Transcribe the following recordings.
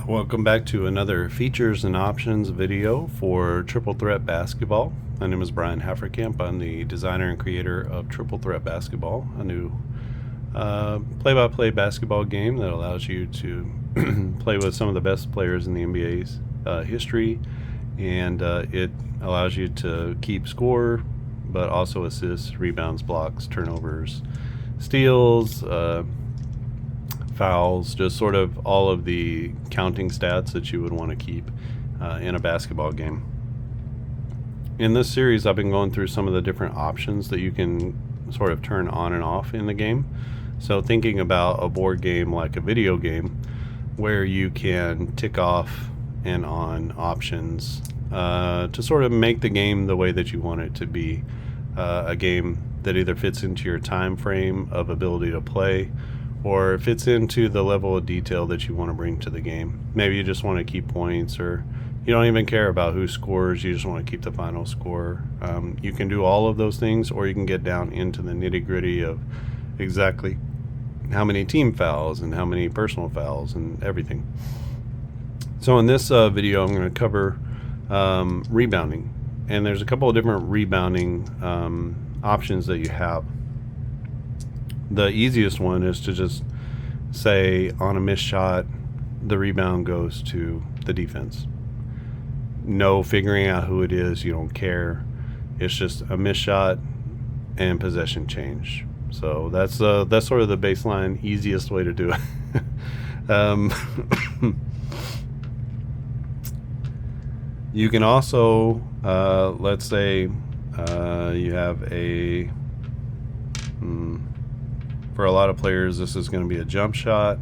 Welcome back to another features and options video for Triple Threat Basketball. My name is Brian Hafferkamp. I'm the designer and creator of Triple Threat Basketball, a new play-by-play basketball game that allows you to play with some of the best players in the NBA's history, and it allows you to keep score, but also assists, rebounds, blocks, turnovers, steals, fouls, just sort of all of the counting stats that you would want to keep in a basketball game. In this series, I've been going through some of the different options that you can sort of turn on and off in the game. So thinking about a board game like a video game where you can tick off and on options to sort of make the game the way that you want it to be, a game that either fits into your time frame of ability to play or fits into the level of detail that you want to bring to the game. Maybe you just want to keep points, or you don't even care about who scores, you just want to keep the final score. You can do all of those things, or you can get down into the nitty-gritty of exactly how many team fouls and how many personal fouls and everything. So in this video, I'm going to cover rebounding, and there's a couple of different rebounding options that you have. The easiest one is to just say on a missed shot, the rebound goes to the defense. No figuring out who it is, you don't care. It's just a missed shot and possession change. So that's sort of the baseline, easiest way to do it. You can also, let's say you have a... for a lot of players, this is going to be a jump shot,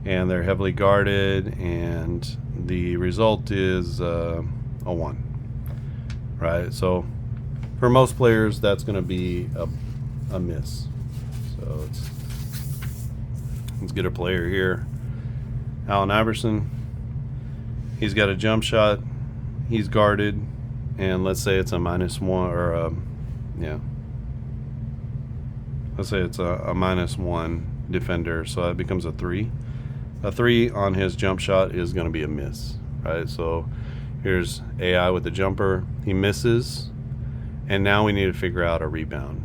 and they're heavily guarded, and the result is a 1, right? So for most players, that's going to be a miss. So let's get a player here. Allen Iverson. He's got a jump shot. He's guarded, and let's say it's a -1, or let's say it's a -1 defender, so that becomes a 3. A 3 on his jump shot is going to be a miss, right? So here's AI with the jumper. He misses, and now we need to figure out a rebound.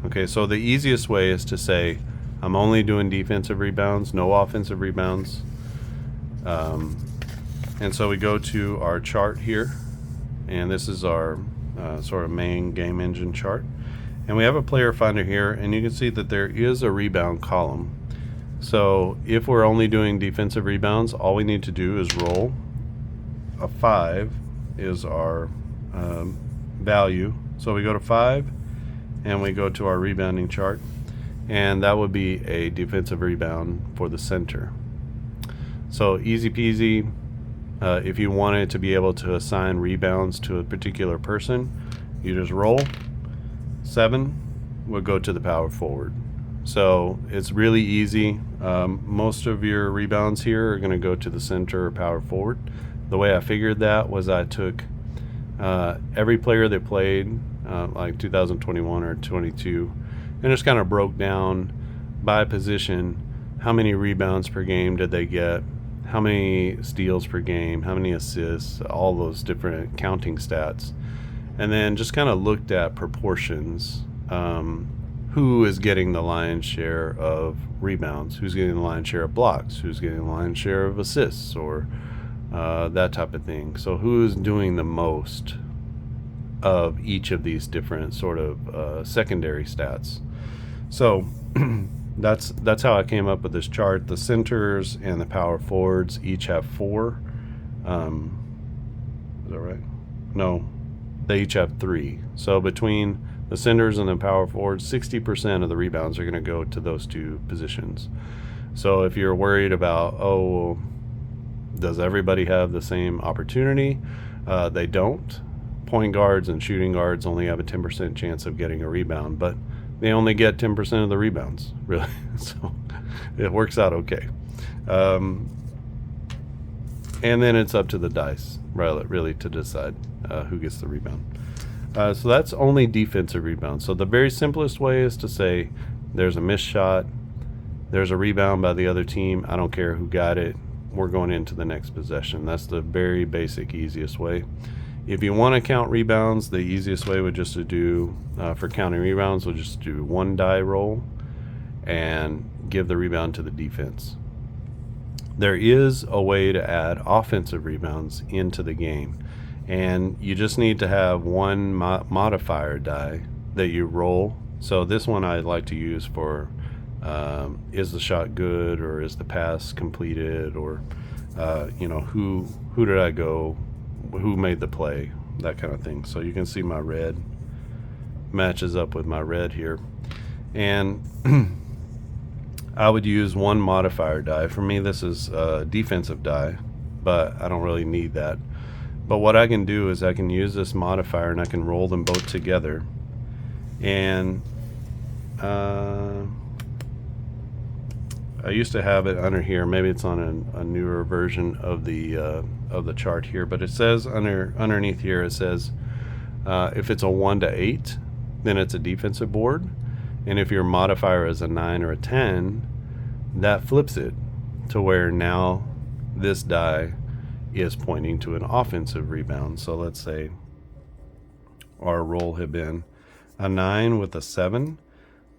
Okay, so the easiest way is to say, I'm only doing defensive rebounds, no offensive rebounds. And so we go to our chart here, and this is our sort of main game engine chart. And we have a player finder here, and you can see that there is a rebound column. So if we're only doing defensive rebounds, all we need to do is roll. A 5 is our value. So we go to 5, and we go to our rebounding chart, and that would be a defensive rebound for the center. So easy peasy. If you wanted to be able to assign rebounds to a particular person, you just roll. 7 will go to the power forward. So it's really easy. Most of your rebounds here are going to go to the center or power forward. The way I figured that was I took every player that played like 2021 or 22 and just kind of broke down by position how many rebounds per game did they get, how many steals per game, how many assists, all those different counting stats. And then just kind of looked at proportions. Who is getting the lion's share of rebounds? Who's getting the lion's share of blocks? Who's getting the lion's share of assists, or that type of thing? So who's doing the most of each of these different sort of secondary stats? So that's how I came up with this chart. The centers and the power forwards each have 4. Is that right? No. They each have 3. So between the centers and the power forwards, 60% of the rebounds are going to go to those 2 positions. So if you're worried about, does everybody have the same opportunity? They don't. Point guards and shooting guards only have a 10% chance of getting a rebound, but they only get 10% of the rebounds, really. So it works out okay. And then it's up to the dice, really, to decide who gets the rebound. So that's only defensive rebounds. So the very simplest way is to say there's a missed shot, there's a rebound by the other team, I don't care who got it, we're going into the next possession. That's the very basic, easiest way. If you want to count rebounds, the easiest way would just to do, for counting rebounds, we'll just do 1 die roll and give the rebound to the defense. There is a way to add offensive rebounds into the game, and you just need to have 1 modifier die that you roll. So this one I like to use for is the shot good, or is the pass completed, or who did I go, who made the play, that kind of thing. So you can see my red matches up with my red here, and I would use 1 modifier die. For me, this is a defensive die, but I don't really need that. But what I can do is I can use this modifier and I can roll them both together. And I used to have it under here. Maybe it's on a newer version of the chart here, but it says underneath here, it says if it's a 1 to 8, then it's a defensive board. And if your modifier is a 9 or a 10, that flips it to where now this die is pointing to an offensive rebound. So let's say our roll had been a 9 with a 7.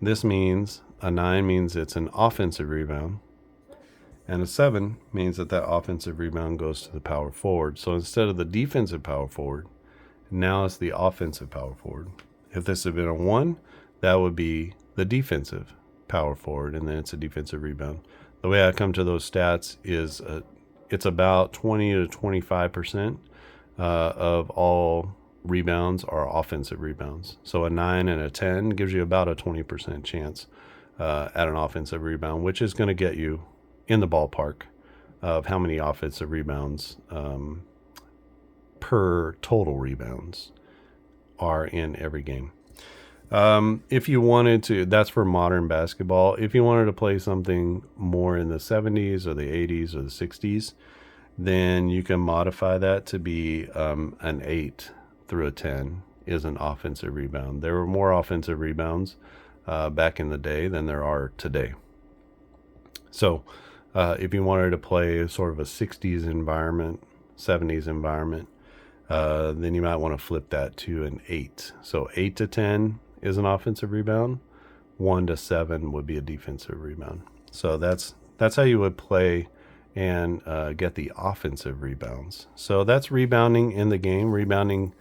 This means a 9 means it's an offensive rebound, and a 7 means that that offensive rebound goes to the power forward. So instead of the defensive power forward, now it's the offensive power forward. If this had been a 1, that would be the defensive power forward, and then it's a defensive rebound. The way I come to those stats is it's about 20 to 25% of all rebounds are offensive rebounds. So a 9 and a 10 gives you about a 20% chance at an offensive rebound, which is going to get you in the ballpark of how many offensive rebounds per total rebounds are in every game. If you wanted to, that's for modern basketball. If you wanted to play something more in the 70s or the 80s or the 60s, then you can modify that to be an 8 through a 10 is an offensive rebound. There were more offensive rebounds back in the day than there are today. So if you wanted to play sort of a 60s environment, 70s environment, then you might want to flip that to an 8. So 8 to 10 is an offensive rebound. 1 to 7 would be a defensive rebound. So that's how you would play and get the offensive rebounds. So that's rebounding in the game. Rebounding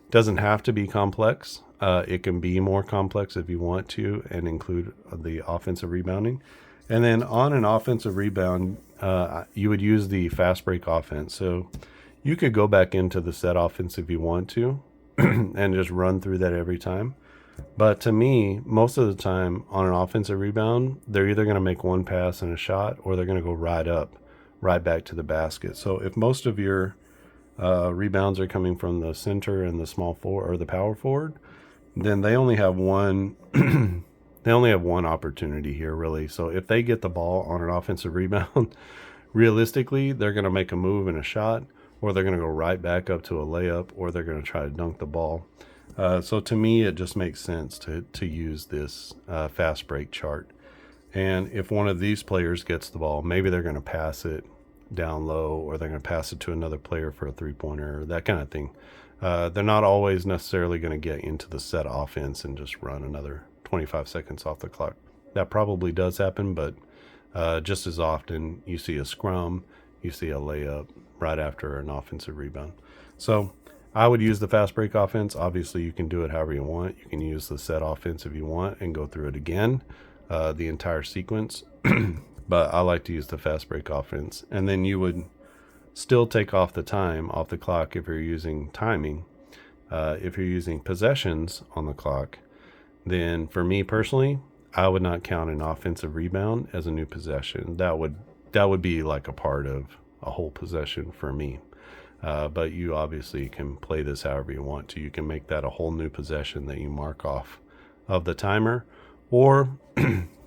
doesn't have to be complex. It can be more complex if you want to and include the offensive rebounding. And then on an offensive rebound, you would use the fast break offense. So you could go back into the set offense if you want to and just run through that every time. But to me, most of the time on an offensive rebound, they're either going to make 1 pass and a shot, or they're going to go right back to the basket. So if most of your rebounds are coming from the center and the small forward or the power forward, then they only have one they only have one opportunity here, really. So if they get the ball on an offensive rebound, realistically, they're going to make a move and a shot, or they're going to go right back up to a layup, or they're going to try to dunk the ball. So to me, it just makes sense to use this fast break chart. And if one of these players gets the ball, maybe they're going to pass it down low, or they're going to pass it to another player for a 3-pointer, that kind of thing. They're not always necessarily going to get into the set offense and just run another 25 seconds off the clock. That probably does happen, but just as often you see a scrum, you see a layup right after an offensive rebound. So I would use the fast break offense. Obviously, you can do it however you want. You can use the set offense if you want and go through it again, the entire sequence. But I like to use the fast break offense. And then you would still take off the time off the clock if you're using timing. If you're using possessions on the clock, then for me personally, I would not count an offensive rebound as a new possession. That would be like a part of a whole possession for me. But you obviously can play this however you want to. You can make that a whole new possession that you mark off of the timer, or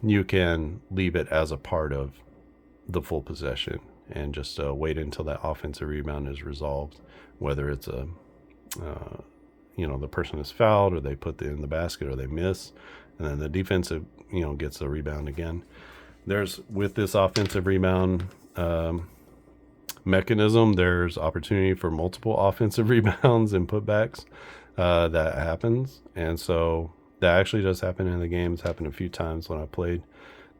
you can leave it as a part of the full possession and just wait until that offensive rebound is resolved, whether it's the person is fouled, or they put it in the basket, or they miss, and then the defensive gets the rebound again. With this offensive rebound mechanism, there's opportunity for multiple offensive rebounds and putbacks. That happens. And so that actually does happen in the game. It's happened a few times when I played,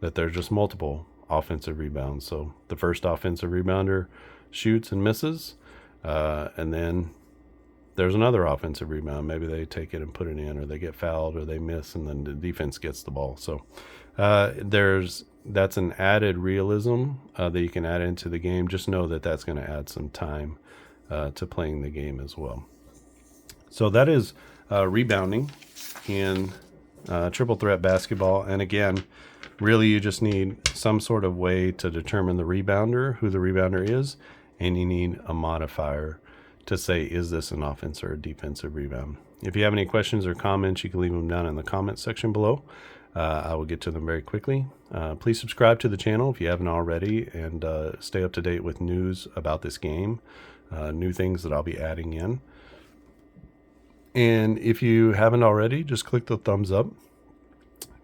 that there's just multiple offensive rebounds. So the first offensive rebounder shoots and misses, and then there's another offensive rebound. Maybe they take it and put it in, or they get fouled, or they miss, and then the defense gets the ball. So that's an added realism that you can add into the game. Just know that that's going to add some time to playing the game as well. So that is rebounding in triple threat basketball. And again, really you just need some sort of way to determine the rebounder, who the rebounder is, and you need a modifier to say, is this an offense or a defensive rebound? If you have any questions or comments, you can leave them down in the comments section below. I will get to them very quickly. Please subscribe to the channel if you haven't already, and stay up to date with news about this game, new things that I'll be adding in. And if you haven't already, just click the thumbs up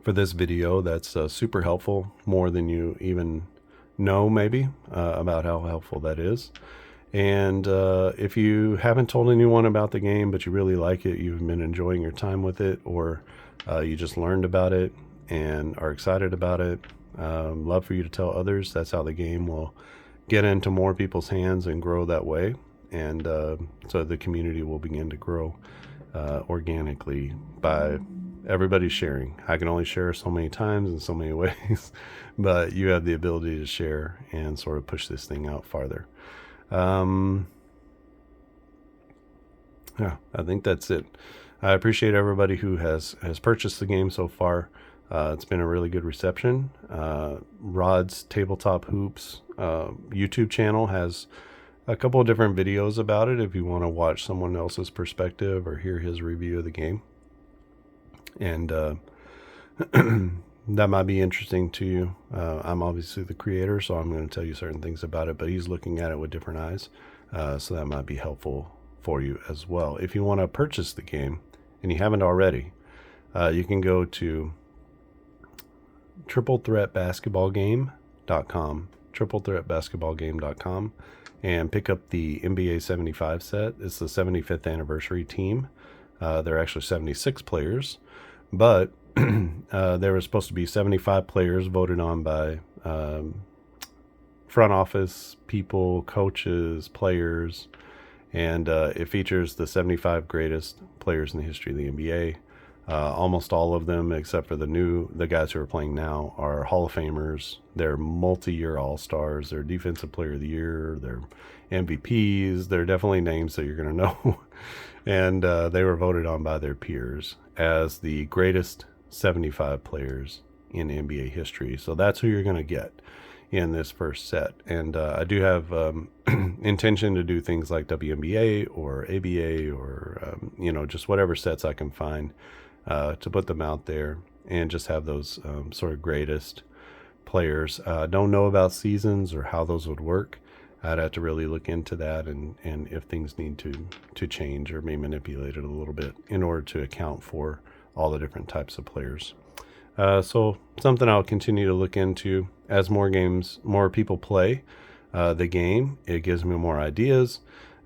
for this video. That's super helpful, more than you even know maybe about how helpful that is. And if you haven't told anyone about the game, but you really like it, you've been enjoying your time with it, or you just learned about it and are excited about it, love for you to tell others. That's how the game will get into more people's hands and grow that way. And so the community will begin to grow organically by everybody sharing. I can only share so many times in so many ways, but you have the ability to share and sort of push this thing out farther. Yeah, I think that's it. I appreciate everybody who has purchased the game so far. It's been a really good reception. Rod's Tabletop Hoops YouTube channel has a couple of different videos about it if you want to watch someone else's perspective or hear his review of the game. And that might be interesting to you. I'm obviously the creator, so I'm going to tell you certain things about it, but he's looking at it with different eyes. So that might be helpful for you as well. If you want to purchase the game and you haven't already, you can go to triplethreatbasketballgame.com, triplethreatbasketballgame.com, and pick up the NBA 75 set. It's the 75th anniversary team. There are actually 76 players, but there was supposed to be 75 players voted on by front office people, coaches, players, and it features the 75 greatest players in the history of the NBA. Almost all of them, except for the guys who are playing now, are Hall of Famers. They're multi-year All-Stars. They're Defensive Player of the Year. They're MVPs. They're definitely names that you're going to know. And they were voted on by their peers as the greatest 75 players in NBA history. So that's who you're going to get in this first set. And I do have intention to do things like WNBA or ABA or, just whatever sets I can find to put them out there and just have those sort of greatest players. Don't know about seasons or how those would work. I'd have to really look into that and if things need to change or be manipulated a little bit in order to account for all the different types of players. So something I'll continue to look into as more people play the game. It gives me more ideas.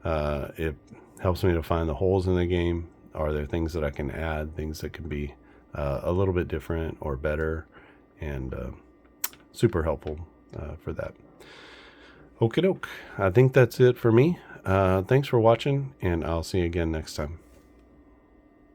It helps me to find the holes in the game. Are there things that I can add, things that can be a little bit different or better, and super helpful for that. Okie doke. I think that's it for me. Thanks for watching, and I'll see you again next time.